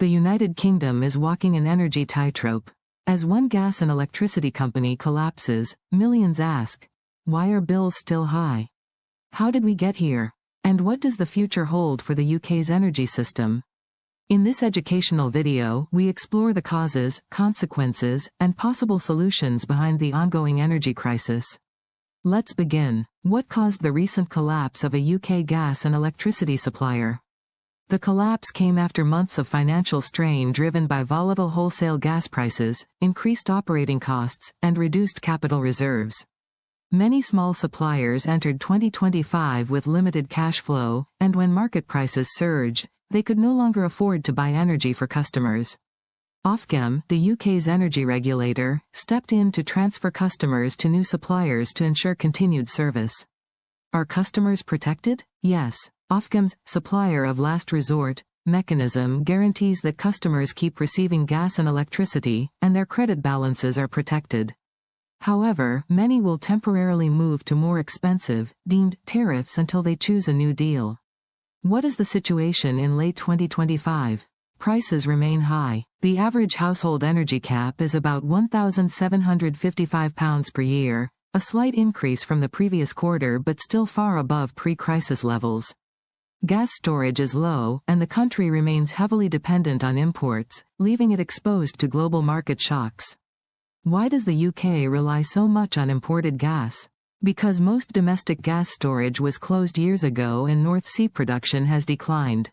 The United Kingdom is walking an energy tightrope. As one gas and electricity company collapses, millions ask, why are bills still high? How did we get here? And what does the future hold for the UK's energy system? In this educational video, we explore the causes, consequences, and possible solutions behind the ongoing energy crisis. Let's begin. What caused the recent collapse of a UK gas and electricity supplier? The collapse came after months of financial strain driven by volatile wholesale gas prices, increased operating costs, and reduced capital reserves. Many small suppliers entered 2025 with limited cash flow, and when market prices surge, they could no longer afford to buy energy for customers. Ofgem, the UK's energy regulator, stepped in to transfer customers to new suppliers to ensure continued service. Are customers protected? Yes. Ofgem's supplier of last resort mechanism guarantees that customers keep receiving gas and electricity, and their credit balances are protected. However, many will temporarily move to more expensive, deemed tariffs until they choose a new deal. What is the situation in late 2025? Prices remain high. The average household energy cap is about £1,755 per year, a slight increase from the previous quarter but still far above pre-crisis levels. Gas storage is low, and the country remains heavily dependent on imports, leaving it exposed to global market shocks. Why does the UK rely so much on imported gas? Because most domestic gas storage was closed years ago and North Sea production has declined.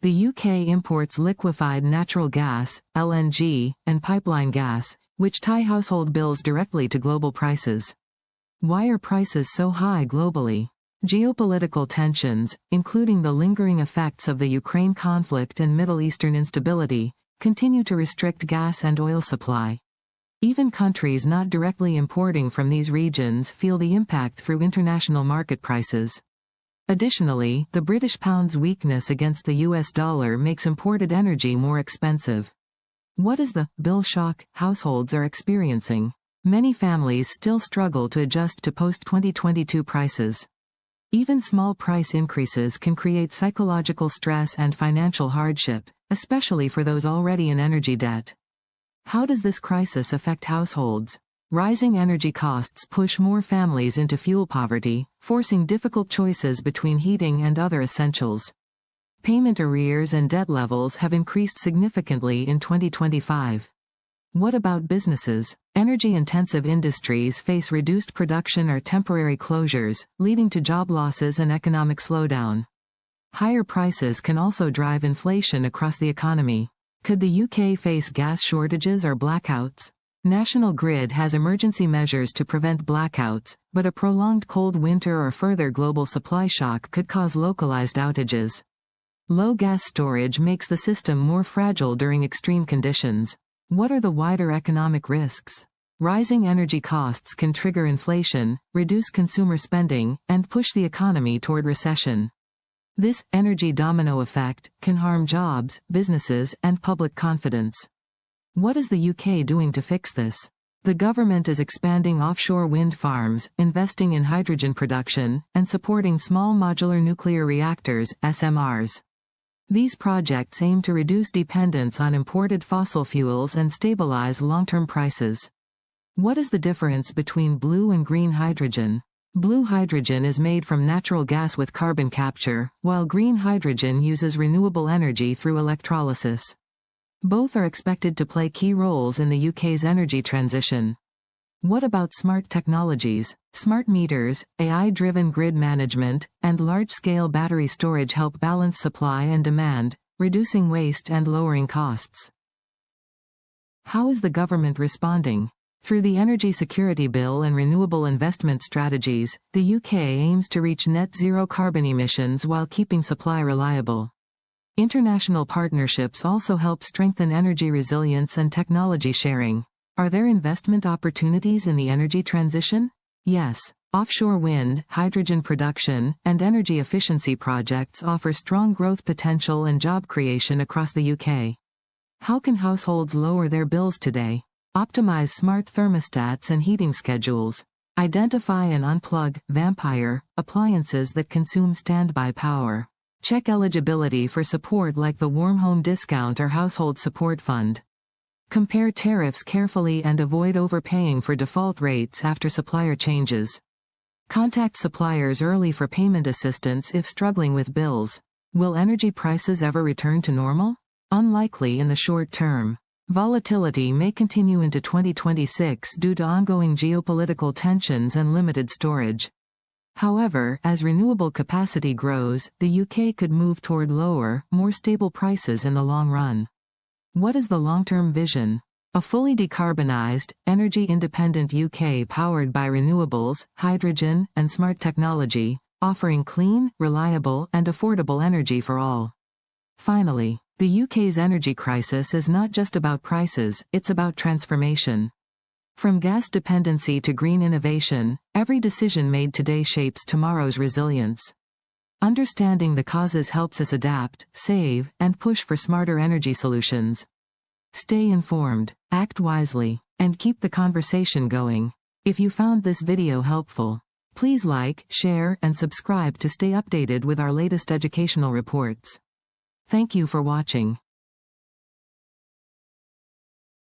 The UK imports liquefied natural gas, LNG, and pipeline gas, which tie household bills directly to global prices. Why are prices so high globally? Geopolitical tensions, including the lingering effects of the Ukraine conflict and Middle Eastern instability, continue to restrict gas and oil supply. Even countries not directly importing from these regions feel the impact through international market prices. Additionally, the British pound's weakness against the US dollar makes imported energy more expensive. What is the bill shock households are experiencing? Many families still struggle to adjust to post-2022 prices. Even small price increases can create psychological stress and financial hardship, especially for those already in energy debt. How does this crisis affect households? Rising energy costs push more families into fuel poverty, forcing difficult choices between heating and other essentials. Payment arrears and debt levels have increased significantly in 2025. What about businesses? Energy-intensive industries face reduced production or temporary closures, leading to job losses and economic slowdown. Higher prices can also drive inflation across the economy. Could the UK face gas shortages or blackouts? National Grid has emergency measures to prevent blackouts, but a prolonged cold winter or further global supply shock could cause localized outages. Low gas storage makes the system more fragile during extreme conditions. What are the wider economic risks? Rising energy costs can trigger inflation, reduce consumer spending, and push the economy toward recession. This energy domino effect can harm jobs, businesses, and public confidence. What is the UK doing to fix this? The government is expanding offshore wind farms, investing in hydrogen production, and supporting small modular nuclear reactors, SMRs. These projects aim to reduce dependence on imported fossil fuels and stabilize long-term prices. What is the difference between blue and green hydrogen? Blue hydrogen is made from natural gas with carbon capture, while green hydrogen uses renewable energy through electrolysis. Both are expected to play key roles in the UK's energy transition. What about smart technologies? Smart meters, AI-driven grid management, and large-scale battery storage help balance supply and demand, reducing waste and lowering costs. How is the government responding? Through the Energy Security Bill and renewable investment strategies, the UK aims to reach net zero carbon emissions while keeping supply reliable. International partnerships also help strengthen energy resilience and technology sharing. Are there investment opportunities in the energy transition? Yes. Offshore wind, hydrogen production, and energy efficiency projects offer strong growth potential and job creation across the UK. How can households lower their bills today? Optimize smart thermostats and heating schedules. Identify and unplug vampire appliances that consume standby power. Check eligibility for support like the Warm Home Discount or Household Support Fund. Compare tariffs carefully and avoid overpaying for default rates after supplier changes. Contact suppliers early for payment assistance if struggling with bills. Will energy prices ever return to normal? Unlikely in the short term. Volatility may continue into 2026 due to ongoing geopolitical tensions and limited storage. However, as renewable capacity grows, the UK could move toward lower, more stable prices in the long run. What is the long-term vision? A fully decarbonized, energy-independent UK powered by renewables, hydrogen, and smart technology, offering clean, reliable, and affordable energy for all. Finally, the UK's energy crisis is not just about prices, it's about transformation. From gas dependency to green innovation, every decision made today shapes tomorrow's resilience. Understanding the causes helps us adapt, save, and push for smarter energy solutions. Stay informed, act wisely, and keep the conversation going. If you found this video helpful, please like, share, and subscribe to stay updated with our latest educational reports. Thank you for watching.